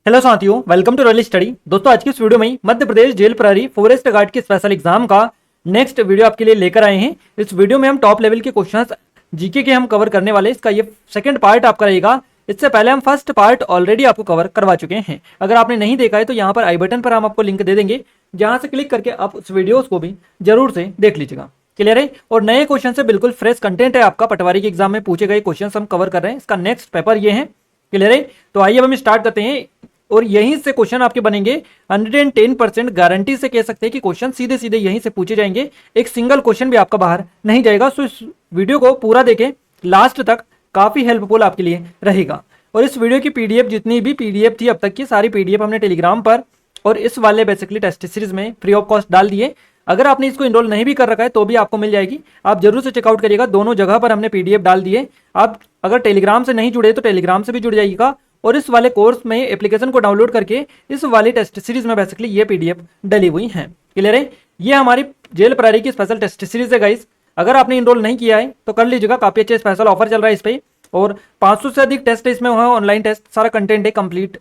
Hello साथियों, welcome to royal study. दोस्तों, आज की इस वीडियो में मध्य प्रदेश जेल प्रहरी फॉरेस्ट गार्ड के स्पेशल एग्जाम का नेक्स्ट वीडियो आपके लिए लेकर आए हैं। इस वीडियो में हम टॉप लेवल के क्वेश्चंस जीके के हम कवर करने वाले हैं। इसका ये सेकंड पार्ट आपका रहेगा। इससे पहले हम फर्स्ट पार्ट ऑलरेडी आपको कवर करवा चुके हैं। अगर आपने नहीं देखा है तो यहाँ पर आई बटन पर हम आपको लिंक दे देंगे, जहां से क्लिक करके आप उस वीडियोस को भी जरूर से देख लीजिएगा। क्लियर है? और नए क्वेश्चन से बिल्कुल फ्रेश कंटेंट है आपका। पटवारी के एग्जाम में पूछे गए क्वेश्चन हम कवर कर रहे हैं। इसका नेक्स्ट पेपर ये है। क्लियर है? तो आइए अब हम स्टार्ट करते हैं। और यहीं से क्वेश्चन आपके बनेंगे। 110% गारंटी से कह सकते हैं कि क्वेश्चन सीधे सीधे यहीं से पूछे जाएंगे। एक सिंगल क्वेश्चन भी आपका बाहर नहीं जाएगा। सो इस वीडियो को पूरा देखें लास्ट तक, काफी हेल्पफुल आपके लिए रहेगा। और इस वीडियो की पीडीएफ, जितनी भी पीडीएफ थी अब तक की सारी पीडीएफ हमने टेलीग्राम पर और इस वाले बेसिकली टेस्ट सीरीज में फ्री ऑफ कॉस्ट डाल दिए। अगर आपने इसको इनरोल नहीं भी कर रखा है तो भी आपको मिल जाएगी। आप जरूर से चेकआउट करिएगा। दोनों जगह पर हमने पीडीएफ डाल दिए। आप अगर टेलीग्राम से नहीं जुड़े तो टेलीग्राम से भी जुड़ जाइएगा। और इस वाले कोर्स में एप्लीकेशन को डाउनलोड करके इस वाली टेस्ट सीरीज में बेसिकली ये पीडीएफ डली हुई है। क्लियर है? ये हमारी जेल प्रहरी की स्पेशल टेस्ट सीरीज है गाइस। अगर आपने इनरोल नहीं किया है तो कर लीजिएगा। काफी अच्छे स्पेशल ऑफर चल रहा है इस पे। और 500 से अधिक टेस्ट है इसमें, वहाँ ऑनलाइन टेस्ट, सारा कंटेंट है, कंप्लीट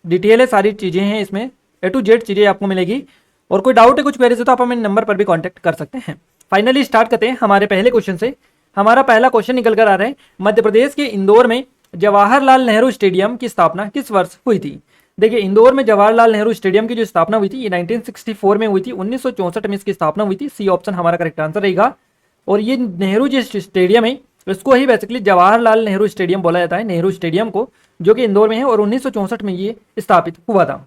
डिटेल है, सारी चीजें हैं इसमें, A to Z चीजें आपको मिलेगी। और कोई डाउट है, कुछ क्वेरीज है तो आप हमें नंबर पर भी कांटेक्ट कर सकते हैं। फाइनली स्टार्ट करते हैं हमारे पहले क्वेश्चन से। हमारा पहला क्वेश्चन निकल कर आ रहा है, मध्य प्रदेश के इंदौर में जवाहरलाल नेहरू स्टेडियम की स्थापना किस वर्ष हुई थी? देखिए, इंदौर में जवाहरलाल नेहरू स्टेडियम की जो स्थापना हुई थी ये 1964 में हुई थी। 1964 में इसकी स्थापना हुई थी। सी ऑप्शन हमारा करेक्ट आंसर रहेगा। और ये नेहरू जो स्टेडियम है इसको ही बेसिकली जवाहरलाल नेहरू स्टेडियम बोला जाता है, नेहरू स्टेडियम को, जो कि इंदौर में है। और 1964 में ये स्थापित हुआ था।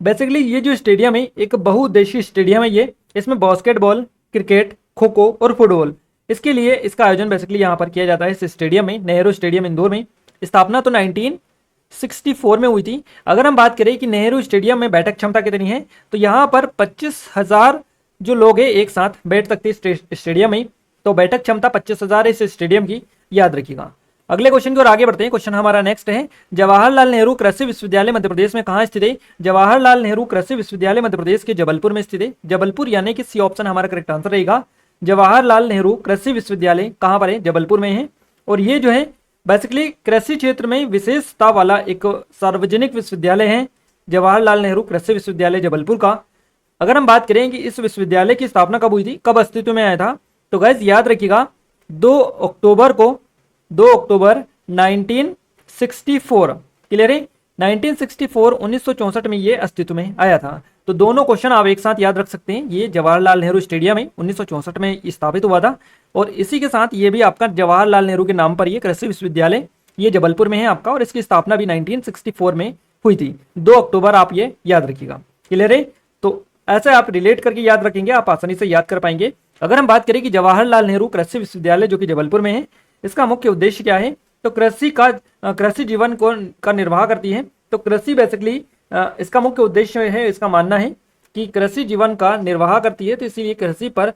बेसिकली ये जो स्टेडियम है एक बहुउद्देशीय स्टेडियम है ये। इसमें बास्केटबॉल, क्रिकेट, खो खो और फुटबॉल, इसके लिए इसका आयोजन बेसिकली यहाँ पर किया जाता है इस स्टेडियम में, नेहरू स्टेडियम इंदौर में। स्थापना तो 1964 में हुई थी। अगर हम बात करें कि नेहरू स्टेडियम में बैठक क्षमता कितनी है तो यहाँ पर 25,000 जो लोग हैं एक साथ बैठ सकते हैं स्टेडियम में। तो बैठक क्षमता 25,000 है इस स्टेडियम की, याद रखिएगा। अगले क्वेश्चन की ओर आगे बढ़ते हैं। क्वेश्चन हमारा नेक्स्ट है, जवाहरलाल नेहरू कृषि विश्वविद्यालय मध्य प्रदेश में कहाँ स्थित है? जवाहरलाल नेहरू कृषि विश्वविद्यालय मध्य प्रदेश के जबलपुर में स्थित है। जबलपुर यानी कि सी ऑप्शन हमारा करेक्ट आंसर रहेगा। जवाहरलाल नेहरू कृषि विश्वविद्यालय कहाँ पर है? जबलपुर में है। और ये जो है बेसिकली कृषि क्षेत्र में विशेषता वाला एक सार्वजनिक विश्वविद्यालय है, जवाहरलाल नेहरू कृषि विश्वविद्यालय जबलपुर का। अगर हम बात करें कि इस विश्वविद्यालय की स्थापना कब हुई थी, कब अस्तित्व में आया था, तो गाइस याद रखिएगा 2 अक्टूबर 1964। क्लियर है? 1964 1964 में ये अस्तित्व में आया था। तो दोनों क्वेश्चन आप एक साथ याद रख सकते हैं। ये जवाहरलाल नेहरू स्टेडियम है 1964 में स्थापित हुआ था। और इसी के साथ ये भी आपका जवाहरलाल नेहरू के नाम पर ये कृषि विश्वविद्यालय ये जबलपुर में है आपका। और इसकी स्थापना भी 1964 में हुई थी। 2 अक्टूबर आप ये याद रखिएगा। क्लियर है? तो ऐसे आप रिलेट करके याद रखेंगे, आप आसानी से याद कर पाएंगे। अगर हम बात करें कि जवाहरलाल नेहरू कृषि विश्वविद्यालय जो कि जबलपुर में है, इसका मुख्य उद्देश्य क्या है, तो कृषि जीवन का निर्वाह करती है। तो कृषि बेसिकली इसका मुख्य उद्देश्य है, इसका मानना है कि कृषि जीवन का निर्वाह करती है। तो इसीलिए कृषि पर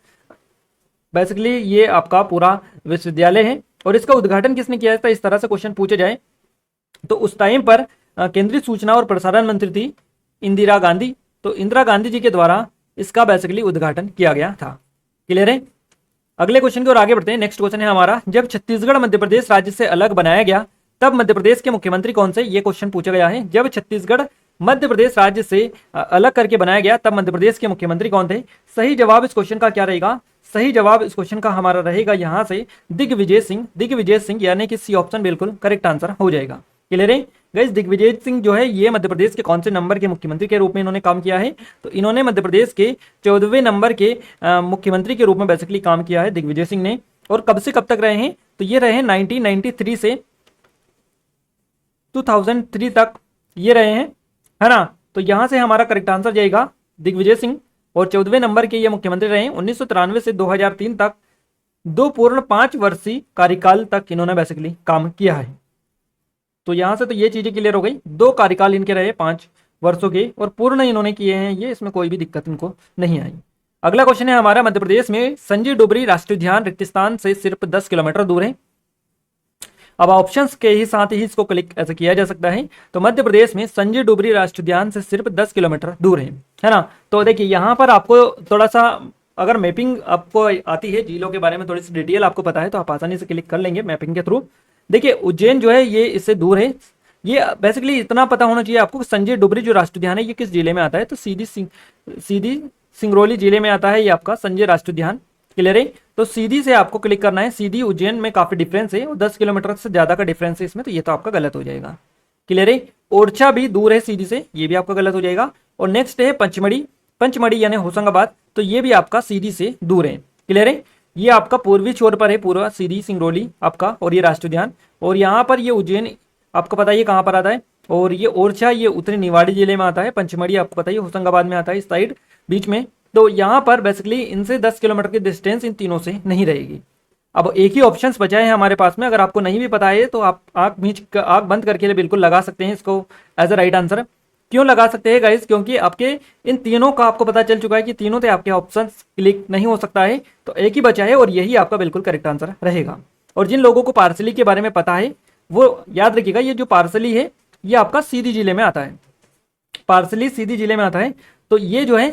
बेसिकली ये आपका पूरा विश्वविद्यालय है। और इसका उद्घाटन किसने किया था, इस तरह से क्वेश्चन पूछे जाए तो उस टाइम पर केंद्रीय सूचना और प्रसारण मंत्री थी इंदिरा गांधी। तो इंदिरा गांधी जी के द्वारा इसका बेसिकली उद्घाटन किया गया था। क्लियर है? अगले क्वेश्चन की ओर आगे बढ़ते हैं। नेक्स्ट क्वेश्चन है हमारा, जब छत्तीसगढ़ मध्य प्रदेश राज्य से अलग बनाया गया तब मध्य प्रदेश के मुख्यमंत्री कौन से? ये क्वेश्चन पूछा गया है। जब छत्तीसगढ़ मध्य प्रदेश राज्य से अलग करके बनाया गया तब मध्य प्रदेश के मुख्यमंत्री कौन थे? सही जवाब इस क्वेश्चन का क्या रहेगा? सही जवाब इस क्वेश्चन का हमारा रहेगा यहाँ से दिग्विजय सिंह। दिग्विजय सिंह यानी कि सी ऑप्शन बिल्कुल करेक्ट आंसर हो जाएगा। क्लियर है गाइस? दिग्विजय सिंह जो है ये मध्य प्रदेश के कौन से नंबर के मुख्यमंत्री के रूप में इन्होंने काम किया है? तो इन्होंने मध्य प्रदेश के 14वें नंबर के मुख्यमंत्री के रूप में बेसिकली काम किया है दिग्विजय सिंह ने। और कब से कब तक रहे हैं? तो ये रहे हैं 1993 से 2003 तक ये रहे हैं, है ना। तो यहां से हमारा करेक्ट आंसर जाएगा दिग्विजय सिंह। और 14वें नंबर के ये मुख्यमंत्री रहे 1993 से 2003 तक। 2 पूर्ण 5 वर्षीय कार्यकाल तक इन्होंने बेसिकली काम किया है। तो यहां से तो ये चीजें क्लियर हो गई। 2 कार्यकाल इनके रहे 5 वर्षों के और पूर्ण इन्होंने किए हैं ये, इसमें कोई भी दिक्कत इनको नहीं आई। अगला क्वेश्चन है हमारा, मध्य प्रदेश में संजय डुबरी राष्ट्रीय उद्यान रिक्तिस्थान से सिर्फ 10 किलोमीटर दूर है। अब ऑप्शंस के ही साथ ही इसको क्लिक ऐसे किया जा सकता है। तो मध्य प्रदेश में संजय डुबरी राष्ट्रीय उद्यान से सिर्फ 10 किलोमीटर दूर है ना। तो देखिए यहाँ पर आपको थोड़ा सा अगर मैपिंग आपको आती है, झीलों के बारे में थोड़ी सी डिटेल आपको पता है तो आप आसानी से क्लिक कर लेंगे मैपिंग के थ्रू। देखिए उज्जैन जो है ये इससे दूर है ये बेसिकली इतना पता होना चाहिए आपको कि संजय डुबरी जो राष्ट्रीय उद्यान है ये किस जिले में आता है, तो सीधी सिंगरौली जिले में आता है ये आपका संजय राष्ट्रीय उद्यान। क्लियर है। तो सीधी से आपको क्लिक करना है, सीधी उज्जैन में काफी डिफरेंस है और 10 किलोमीटर से ज्यादा का डिफरेंस है इसमें, तो ये तो आपका गलत हो जाएगा। क्लियर है। ओरछा भी दूर है सीधी से, ये भी आपका गलत हो जाएगा। और नेक्स्ट है पंचमढ़ी, पंचमढ़ी यानी होशंगाबाद, तो ये भी आपका सीधी से दूर है। क्लियर है। ये आपका पूर्वी छोर पर है पूरा सीधी सिंगरौली आपका, और ये राष्ट्रीय उद्यान। और यहाँ पर ये उज्जैन आपको पता है ये कहाँ पर आता है, और ये ओरछा ये उत्तरी निवाड़ी जिले में आता है। पंचमढ़ी आपको पता है होशंगाबाद में आता है इस साइड बीच में। तो यहाँ पर बेसिकली इनसे 10 किलोमीटर की डिस्टेंस इन तीनों से नहीं रहेगी। अब एक ही ऑप्शन बचा है हमारे पास में, अगर आपको नहीं भी पता है तो आप आंख बंद करके बिल्कुल लगा सकते हैं इसको एज अ राइट आंसर। क्यों लगा सकते हैं गाइस, क्योंकि आपके इन तीनों का आपको पता चल चुका है कि तीनों से आपके ऑप्शन क्लिक नहीं हो सकता है, तो एक ही बचा है और यही आपका बिल्कुल करेक्ट आंसर रहेगा। और जिन लोगों को पार्सली के बारे में पता है वो याद रखिएगा, ये जो पार्सली है ये आपका सीधी जिले में आता है, पार्सली सीधी जिले में आता है। तो ये जो है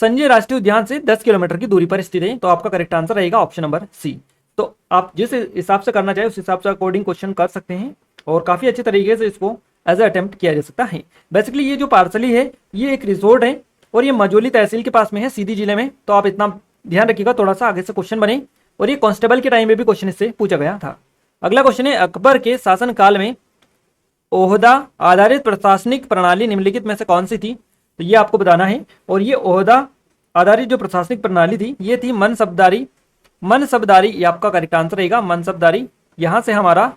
संजय राष्ट्रीय उद्यान से 10 किलोमीटर की दूरी पर स्थित है, तो आपका करेक्ट आंसर रहेगा ऑप्शन नंबर सी। तो आप जिस हिसाब से करना चाहे उस हिसाब से अकॉर्डिंग क्वेश्चन कर सकते हैं और काफी अच्छे तरीके से इसको एज अटेम्प्ट किया जा सकता है। बेसिकली ये जो पार्सली है ये एक रिजोर्ट है और ये मजोली तहसील के पास में है सीधी जिले में, तो आप इतना ध्यान रखिएगा, थोड़ा सा आगे से क्वेश्चन बने। और ये कांस्टेबल के टाइम में भी क्वेश्चन इससे पूछा गया था। अगला क्वेश्चन है, अकबर के शासन काल में ओहदा आधारित प्रशासनिक प्रणाली निम्नलिखित में से कौन सी थी, तो ये आपको बताना है। और ये ओहदा आधारित जो प्रशासनिक प्रणाली थी ये थी मनसबदारी, मनसबदारी ये आपका करेक्ट आंसर रहेगा मनसबदारी। यहां से हमारा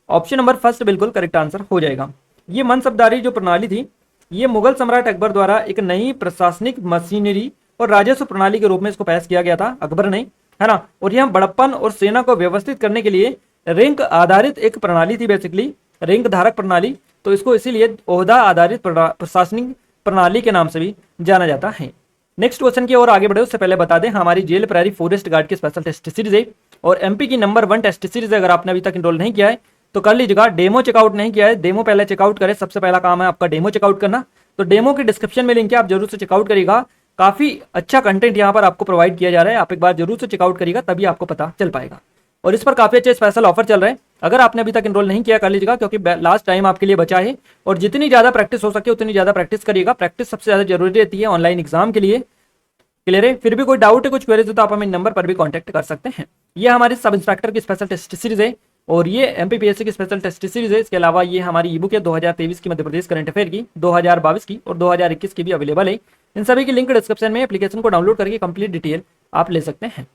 ऑप्शन नंबर फर्स्ट बिल्कुल करेक्ट आंसर हो जाएगा। ये मनसबदारी जो प्रणाली थी ये मुगल सम्राट अकबर द्वारा एक नई प्रशासनिक मशीनरी और राजस्व प्रणाली के रूप में इसको पेश किया गया था अकबर ने, है ना। और यह बड़प्पन और सेना को व्यवस्थित करने के लिए रैंक आधारित एक प्रणाली थी, बेसिकली रैंक धारक प्रणाली, तो इसको इसीलिए ओहदा आधारित प्रशासनिक प्रणाली के नाम से भी जाना जाता है। नेक्स्ट क्वेश्चन की ओर आगे बढ़े उससे पहले बता दें हमारी जेल प्रहरी फॉरेस्ट गार्ड की स्पेशल टेस्ट सीरीज है और एमपी की नंबर 1 टेस्ट सीरीज है। अगर आपने अभी तक इनरोल नहीं किया है तो कर लीजिएगा। डेमो चेकआउट नहीं किया है, डेमो पहले चेकआउट करें, सबसे पहला काम है आपका डेमो चेकआउट करना। तो डेमो के डिस्क्रिप्शन में लिंक है, आप जरूर से चेकआउट करिएगा। काफी अच्छा कंटेंट यहाँ पर आपको प्रोवाइड किया जा रहा है, आप एक बार जरूर से चेकआउट करिएगा तभी आपको पता चल पाएगा। और इस पर काफी अच्छे स्पेशल ऑफर चल रहे हैं, अगर आपने अभी तक इनरोल नहीं किया कर लीजिएगा क्योंकि लास्ट टाइम आपके लिए बचा है। और जितनी ज्यादा प्रैक्टिस हो सके उतनी ज्यादा प्रैक्टिस करिएगा, प्रैक्टिस सबसे ज्यादा जरूरी रहती है ऑनलाइन एग्जाम के लिए। क्लियर है। फिर भी कोई डाउट है कुछ क्वेरीज है तो आप हमें नंबर पर भी कांटेक्ट कर सकते हैं। ये हमारी सब इंस्पेक्टर की स्पेशल टेस्ट सीरीज है और ये एमपीपीएससी की स्पेशल टेस्ट सीरीज है। इसके अलावा ये हमारी ई बुक है 2023 की मध्य प्रदेश करंट अफेयर की, 2022 की और 2021 की भी अवेलेबल है। इन सभी की लिंक डिस्क्रिप्शन में, एप्लीकेशन को डाउनलोड करके कंप्लीट डिटेल आप ले सकते हैं।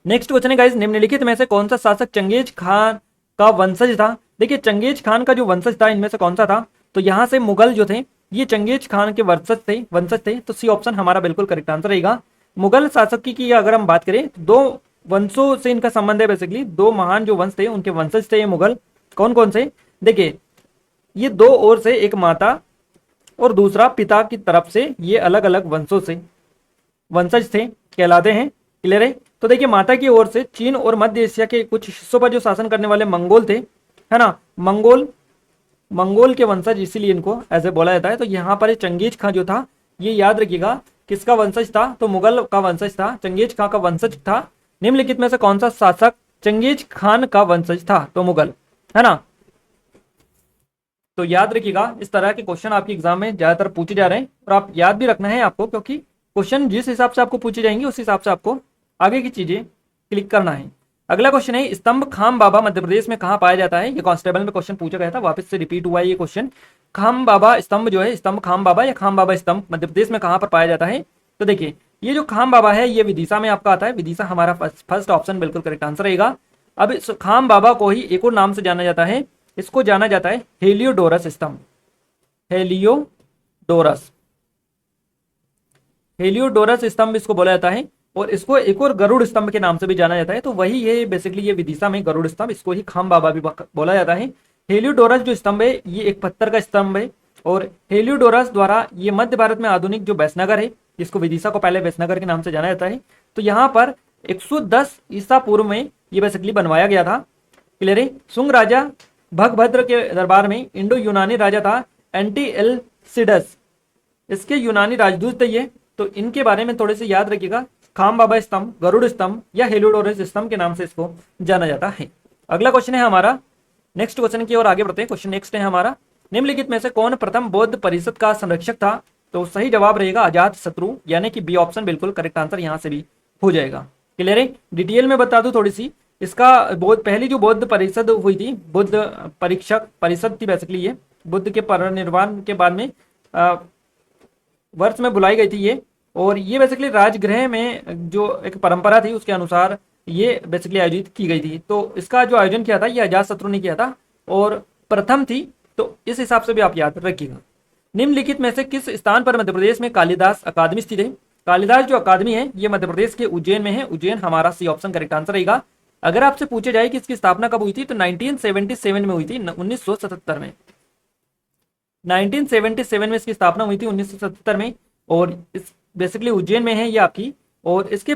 नेक्स्ट क्वेश्चन है गाइस, निम्नलिखित में से कौन सा शासक चंगेज खान का वंशज था। देखिए चंगेज खान का जो वंशज था इनमें से कौन सा था, तो यहाँ से मुगल जो थे ये चंगेज खान के वंशज थे, तो सी ऑप्शन हमारा बिल्कुल करेक्ट आंसर रहेगा। मुगल शासक की अगर हम बात करें तो 2 वंशों से इनका संबंध है, बेसिकली 2 महान जो वंश थे उनके वंशज थे ये मुगल। कौन कौन से, देखिए ये 2 ओर से, एक माता और दूसरा पिता की तरफ से, ये अलग अलग वंशों से वंशज थे कहलाते हैं। क्लियर है। तो देखिए माता की ओर से चीन और मध्य एशिया के कुछ हिस्सों पर जो शासन करने वाले मंगोल थे, है ना, मंगोल के वंशज इसीलिए इनको ऐसे बोला जाता है। तो यहाँ पर चंगेज खान जो था ये याद रखिएगा किसका वंशज था, तो मुगल का वंशज था, चंगेज खान का वंशज था। निम्नलिखित में से कौन सा शासक चंगेज खान का वंशज था, तो मुगल, है ना। तो याद रखिएगा इस तरह के क्वेश्चन आपके एग्जाम में ज्यादातर पूछे जा रहे हैं और आप याद भी रखना है आपको, क्योंकि क्वेश्चन जिस हिसाब से आपको पूछे जाएंगे उस हिसाब से आपको आगे की चीजें क्लिक करना है। अगला क्वेश्चन है, स्तंभ खाम बाबा मध्य प्रदेश में कहाँ पाया जाता है। ये कांस्टेबल में क्वेश्चन पूछा गया था, वापस से रिपीट हुआ है ये क्वेश्चन। खाम बाबा स्तंभ जो है, स्तंभ खाम बाबा या खाम बाबा स्तंभ मध्य प्रदेश में कहाँ पर पाया जाता है, तो देखिए ये जो खाम बाबा है ये विदिशा में आपका आता है। विदिशा हमारा फर्स्ट ऑप्शन बिल्कुल करेक्ट आंसर रहेगा। अब इस खाम बाबा को ही एक और नाम से जाना जाता है, इसको जाना जाता है हेलियोडोरस स्तंभ, हेलियोडोरस स्तंभ इसको बोला जाता है। और इसको एक और गरुड़ स्तंभ के नाम से भी जाना जाता है, तो वही ये बेसिकली ये विदिशा में गरुड़ स्तंभ, इसको ही खाम बाबा भी बोला जाता है। हेलियोडोरस जो स्तंभ है ये एक पत्थर का स्तंभ है और हेलियोडोरस द्वारा ये मध्य भारत में आधुनिक जो वैसनगर है, जिसको विदिशा को पहले वैसनगर के नाम से जाना जाता है, तो यहाँ पर 110 ईसा पूर्व में ये बेसिकली बनवाया गया था। क्लियर है। सुंग राजा भगभद्र के दरबार में इंडो यूनानी राजा था एंटीएलसिडस, इसके यूनानी राजदूत थे ये, तो इनके बारे में थोड़े से याद रखिएगा। खाम बाबा स्तंभ, गरुड़ स्तंभ या हेलियोडोरस स्तंभ के नाम से इसको जाना जाता है। अगला क्वेश्चन है हमारा, नेक्स्ट क्वेश्चन की ओर आगे बढ़ते हैं। क्वेश्चन नेक्स्ट है हमारा, निम्नलिखित में से कौन प्रथम बौद्ध परिषद का संरक्षक था? तो सही जवाब रहेगा अजात शत्रु, यानी कि बी ऑप्शन बिल्कुल करेक्ट आंसर यहाँ से भी हो जाएगा। क्लियर है? डिटेल में बता दूं थोड़ी सी, इसका पहली जो बौद्ध परिषद हुई थी, बुद्ध परीक्षक परिषद थी बेसिकली, ये बुद्ध के परिनिर्वाण के बाद में वर्ष में बुलाई गई थी ये, और ये बेसिकली राजगृह में जो एक परंपरा थी उसके अनुसार ये बेसिकली आयोजित की गई थी। तो इसका जो आयोजन किया था ये अजातशत्रु ने किया था और प्रथम थी, तो इस हिसाब से भी आप याद रखिएगा। निम्नलिखित में से किस स्थान पर मध्य प्रदेश में कालिदास अकादमी स्थित है? कालिदास जो अकादमी है ये मध्य प्रदेश के उज्जैन में है। उज्जैन हमारा सी ऑप्शन करेक्ट आंसर रहेगा। अगर आपसे पूछे जाए कि इसकी स्थापना कब हुई थी तो 1977 में हुई थी, 1977 में। 1977 में इसकी स्थापना हुई थी, 1977 में, और इस बेसिकली उज्जैन में है ये आपकी। और इसके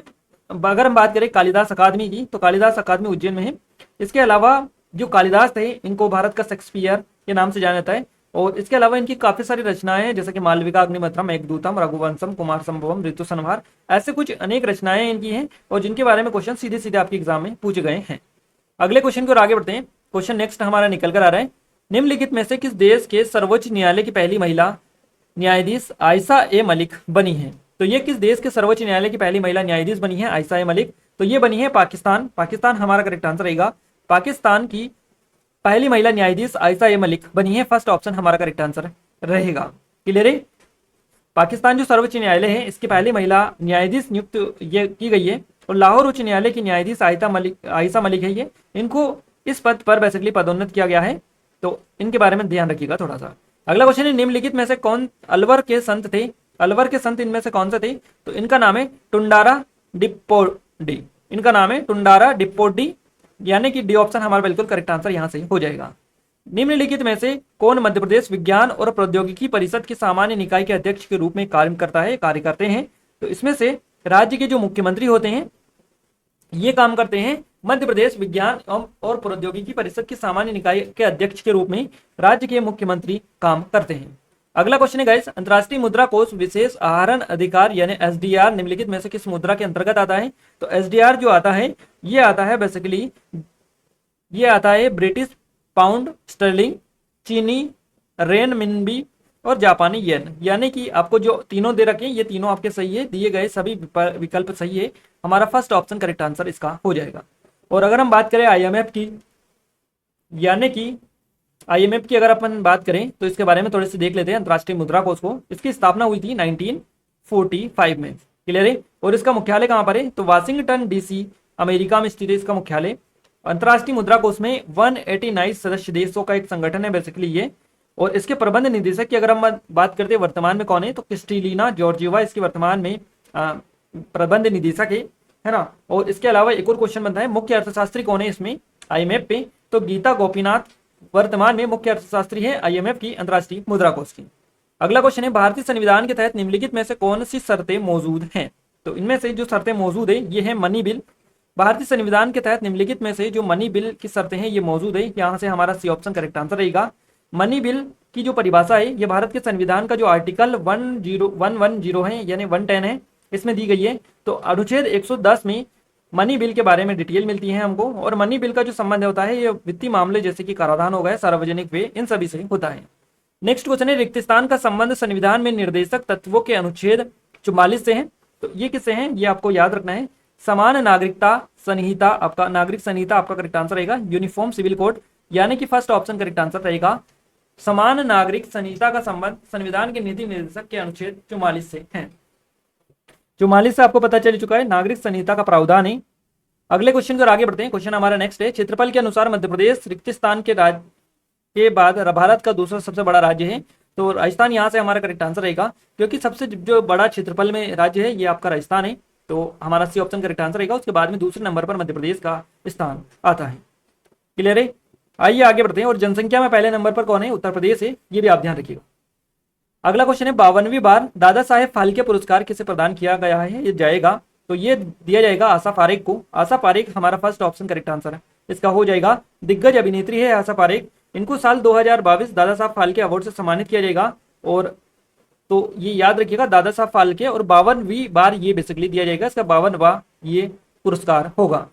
अगर हम बात करें कालिदास अकादमी की तो कालिदास अकादमी उज्जैन में है। इसके अलावा जो कालिदास थे इनको भारत का शेक्सपियर के नाम से जाना जाता है, और इसके अलावा इनकी काफी सारी रचनाएं हैं जैसे कि मालविका अग्निमित्रम, मेघदूतम, रघुवंशम, कुमार संभवम, ऋतु संहार, ऐसे कुछ अनेक रचनाएं इनकी हैं और जिनके बारे में क्वेश्चन सीधे सीधे आपके एग्जाम में पूछे गए हैं। अगले क्वेश्चन की ओर आगे बढ़ते हैं। क्वेश्चन नेक्स्ट हमारा निकल कर आ रहा है, निम्नलिखित में से किस देश के सर्वोच्च न्यायालय की पहली महिला न्यायाधीश आयशा ए मलिक बनी है? तो ये किस देश के सर्वोच्च न्यायालय की पहली महिला न्यायाधीश बनी है आयशा ए मलिक? तो ये बनी है पाकिस्तान। पाकिस्तान हमारा करेक्ट आंसर रहेगा। पाकिस्तान की पहली महिला न्यायाधीश आयशा ए मलिक बनी है, फर्स्ट ऑप्शन हमारा करेक्ट आंसर रहेगा। क्लियर है? पाकिस्तान जो सर्वोच्च न्यायालय है इसकी पहली महिला न्यायाधीश नियुक्त ये की गई है, और लाहौर उच्च न्यायालय की न्यायाधीश आयशा मलिक है ये, इनको इस पद पर बेसिकली पदोन्नत किया गया है, तो इनके बारे में ध्यान रखिएगा थोड़ा सा। अगला क्वेश्चन है, निम्नलिखित में से कौन अलवर के संत थे? अलवर के संत इनमें से कौन से थे? तो इनका नाम है टुंडारा डिप्पोडी। इनका नाम है टुंडारा डिप्पोडी, यानी कि डी ऑप्शन हमारा बिल्कुल करेक्ट आंसर यहां से हो जाएगा। निम्नलिखित में से कौन मध्य प्रदेश विज्ञान और प्रौद्योगिकी परिषद की सामान्य निकाय के अध्यक्ष के रूप में कार्य करते हैं? तो इसमें से राज्य के जो मुख्यमंत्री होते हैं ये काम करते हैं मध्य प्रदेश विज्ञान और प्रौद्योगिकी परिषद की सामान्य निकाय के अध्यक्ष के रूप में राज्य के मुख्यमंत्री काम करते हैं। अगला क्वेश्चन है गाइस, अंतर्राष्ट्रीय मुद्रा कोष विशेष आहरण अधिकार यानी एसडीआर निम्नलिखित में से किस मुद्रा के अंतर्गत आता है? तो एसडीआर जो आता है ये आता है बेसिकली ये आता है ब्रिटिश पाउंड स्टर्लिंग, चीनी रेनमिनबी और जापानी येन, यानी कि आपको जो तीनों दे रखे हैं ये तीनों आपके सही है, दिए गए सभी विकल्प सही है, हमारा फर्स्ट ऑप्शन करेक्ट आंसर इसका हो जाएगा। और अगर हम बात करें आईएमएफ की, यानी कि आईएमएफ की अगर अपन बात करें तो इसके बारे में थोड़ी सी देख लेते हैं। अंतर्राष्ट्रीय मुद्रा कोष को इसकी स्थापना हुई थी 1945 में। क्लियर है? और इसका मुख्यालय कहाँ पर है? तो वाशिंगटन डीसी अमेरिका में स्थित है इसका मुख्यालय। अंतर्राष्ट्रीय मुद्रा कोष में 189 सदस्य देशों का एक संगठन है बेसिकली ये, और इसके प्रबंध निदेशक की अगर हम बात करते हैं वर्तमान में कौन है तो क्रिस्टलिना जॉर्जिवा इसकी वर्तमान में प्रबंध निदेशक है ना। और इसके अलावा एक और क्वेश्चन बनता है, मुख्य अर्थशास्त्री कौन है इसमें आईएमएफ पे? तो गीता गोपीनाथ वर्तमान में मुख्य अर्थशास्त्री है आईएमएफ की, अंतर्राष्ट्रीय मुद्रा कोष की। अगला क्वेश्चन है, भारतीय संविधान के तहत निम्नलिखित में से कौन सी शर्तें मौजूद हैं? तो इनमें से जो शर्तें मौजूद है ये है मनी बिल। भारतीय संविधान के तहत निम्नलिखित में से जो मनी बिल की शर्तें हैं ये मौजूद है, यहाँ से हमारा सी ऑप्शन करेक्ट आंसर रहेगा। मनी बिल की जो परिभाषा है ये भारत के संविधान का जो आर्टिकल 110 है यानी 110 है इसमें दी गई है। तो अनुच्छेद 110 में मनी बिल के बारे में डिटेल मिलती है हमको, और मनी बिल का जो संबंध होता है ये वित्तीय मामले जैसे कि कराधान हो गए, सार्वजनिक व्यय, इन सभी से होता है। नेक्स्ट क्वेश्चन है, रिक्त स्थान का संबंध संविधान में निर्देशक तत्वों के अनुच्छेद 44 से है। तो ये किससे हैं ये आपको याद रखना है। समान नागरिकता संहिता, आपका नागरिक संहिता आपका करेक्ट आंसर रहेगा। यूनिफॉर्म सिविल कोड यानी कि फर्स्ट ऑप्शन करेक्ट आंसर रहेगा। समान नागरिक संहिता का संबंध संविधान के नीति निर्देशक के अनुच्छेद 44 से है। 44 से आपको पता चल चुका है नागरिक संहिता का प्रावधान है। अगले क्वेश्चन की ओर आगे बढ़ते हैं। क्वेश्चन हमारा नेक्स्ट है, क्षेत्रफल के अनुसार मध्य प्रदेश रिक्त स्थान के राज्य के बाद भारत का दूसरा सबसे बड़ा राज्य है। तो राजस्थान यहाँ से हमारा करेक्ट आंसर रहेगा, क्योंकि सबसे जो बड़ा क्षेत्रफल में राज्य है ये आपका राजस्थान है, तो हमारा सी ऑप्शन करेक्ट आंसर रहेगा। उसके बाद में दूसरे नंबर पर मध्य प्रदेश का स्थान आता है। क्लियर है? आइए आगे बढ़ते हैं। और जनसंख्या में पहले नंबर पर कौन है? उत्तर प्रदेश है, ये भी आप ध्यान रखिएगा। अगला क्वेश्चन है, 52वीं बार दादा साहेब फाल्के पुरस्कार किसे प्रदान किया गया है ये जाएगा? तो ये दिया जाएगा आशा पारेख को। आशा पारेख हमारा फर्स्ट ऑप्शन करेक्ट आंसर है, इसका हो जाएगा। दिग्गज अभिनेत्री है आशा पारेख, इनको साल 2022 दादा साहब फाल्के अवार्ड से सम्मानित किया जाएगा। और तो ये याद रखिएगा दादा साहब फाल्के, और 52वीं बार ये बेसिकली दिया जाएगा, इसका 52वां ये पुरस्कार होगा।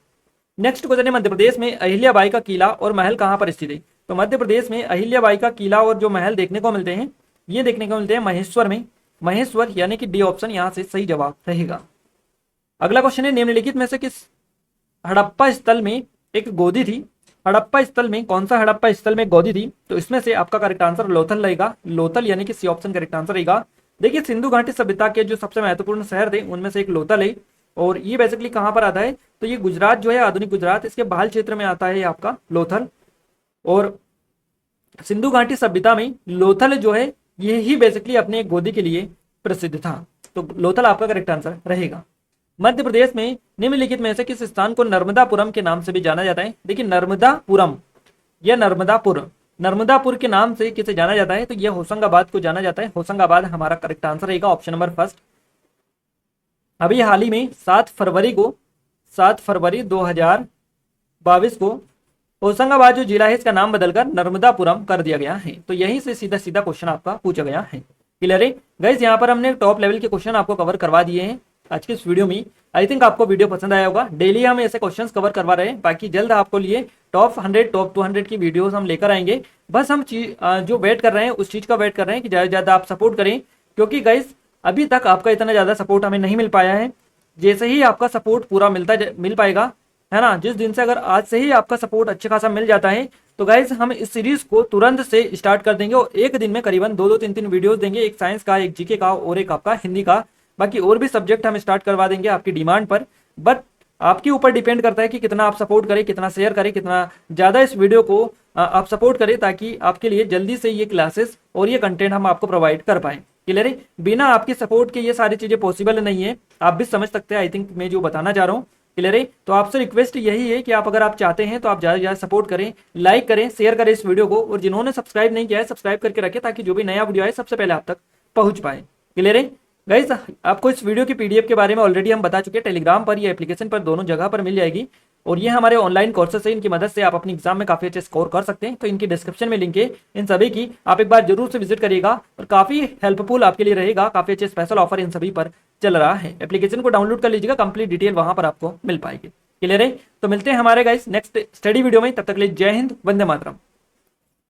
नेक्स्ट क्वेश्चन है, मध्य प्रदेश में अहिल्याबाई का किला और महल कहाँ पर स्थित है? तो मध्य प्रदेश में अहिल्याबाई का किला और जो महल देखने को मिलते हैं, ये देखने को मिलते हैं महेश्वर में। महेश्वर यानी कि डी ऑप्शन यहाँ से सही जवाब रहेगा। अगला क्वेश्चन है, निम्नलिखित में से किस हड़प्पा स्थल में एक गोदी थी? हड़प्पा स्थल में कौन सा हड़प्पा स्थल में गोदी थी? तो इसमें से आपका करेक्ट आंसर लोथल रहेगा। लोथल यानी कि सी ऑप्शन करेक्ट आंसर रहेगा। देखिए, सिंधु घाटी सभ्यता के जो सबसे महत्वपूर्ण शहर थे उनमें से एक लोथल है, और ये बेसिकली कहाँ पर आता है? तो ये गुजरात जो है, आधुनिक गुजरात, इसके भाल क्षेत्र में आता है आपका लोथल। और सिंधु घाटी सभ्यता में लोथल जो है ये ही बेसिकली अपने गोदी के लिए प्रसिद्ध था। तो लोथल आपका करेक्ट आंसर रहेगा। मध्य प्रदेश में निम्नलिखित में से किस स्थान को नर्मदापुरम के नाम से भी जाना जाता है? देखिए, नर्मदापुरम या नर्मदापुर के नाम से किसे जाना जाता है? तो यह होशंगाबाद को जाना जाता है। होशंगाबाद हमारा करेक्ट आंसर रहेगा, ऑप्शन नंबर फर्स्ट। अभी हाल ही में 7 फरवरी 2022 को होशंगाबाद जो जिला है इसका नाम बदलकर नर्मदापुरम कर दिया गया है। तो यहीं से सीधा सीधा क्वेश्चन आपका पूछा गया है। क्लियर है गाइस? यहाँ पर हमने टॉप लेवल के क्वेश्चन आपको कवर करवा दिए हैं आज की इस वीडियो में। आई थिंक आपको वीडियो पसंद आया होगा। डेली हम ऐसे क्वेश्चंस कवर करवा रहे हैं, बाकी जल्द आपको लिए टॉप 100 टॉप 200 की वीडियोस हम लेकर आएंगे। बस हम जो वेट कर रहे हैं उस चीज का वेट कर रहे हैं कि ज़्यादा से ज़्यादा आप सपोर्ट करें, क्योंकि गाइस अभी तक आपका इतना ज़्यादा सपोर्ट हमें नहीं मिल पाया है। जैसे ही आपका सपोर्ट पूरा मिल पाएगा, है ना, जिस दिन से अगर आज से ही आपका सपोर्ट अच्छा खासा मिल जाता है, तो गाइज हम इस सीरीज को तुरंत से स्टार्ट कर देंगे और एक दिन में करीबन 2-3 वीडियोस देंगे, एक साइंस का, एक जीके का और एक आपका हिंदी का। बाकी और भी सब्जेक्ट हम स्टार्ट करवा देंगे आपकी डिमांड पर। बट आपके ऊपर डिपेंड करता है कि कितना आप सपोर्ट करें, कितना शेयर करें, कितना ज़्यादा इस वीडियो को आप सपोर्ट करें, ताकि आपके लिए जल्दी से ये क्लासेस और ये कंटेंट हम आपको प्रोवाइड कर पाएँ। क्लियर है? बिना आपके सपोर्ट के ये सारी चीज़ें पॉसिबल नहीं है। आप भी समझ सकते हैं आई थिंक मैं जो बताना चाह रहा हूँ। क्लियर है? तो आपसे रिक्वेस्ट यही है कि आप अगर आप चाहते हैं तो आप ज़्यादा से ज़्यादा सपोर्ट करें, लाइक करें, शेयर करें इस वीडियो को, और जिन्होंने सब्सक्राइब नहीं किया है सब्सक्राइब करके रखें, ताकि जो भी नया वीडियो आए सबसे पहले आप तक पहुंच पाए। क्लियर है गाइस? आपको इस वीडियो की पीडीएफ के बारे में ऑलरेडी हम बता चुके हैं, टेलीग्राम पर या एप्लीकेशन पर, दोनों जगह पर मिल जाएगी। और ये हमारे ऑनलाइन कोर्सेस है, इनकी मदद से आप अपनी एग्जाम में काफी अच्छे स्कोर कर सकते हैं। तो इनकी डिस्क्रिप्शन में लिंक है इन सभी की, आप एक बार जरूर से विजिट करिएगा, और काफी हेल्पफुल आपके लिए रहेगा। काफी अच्छे स्पेशल ऑफर इन सभी पर चल रहा है। एप्लीकेशन को डाउनलोड कर लीजिएगा, कंप्लीट डिटेल वहां पर आपको मिल पाएगी। क्लियर है? तो मिलते हैं हमारे गाइस नेक्स्ट स्टडी वीडियो में, तब तक के लिए जय हिंद, वंदे मातरम।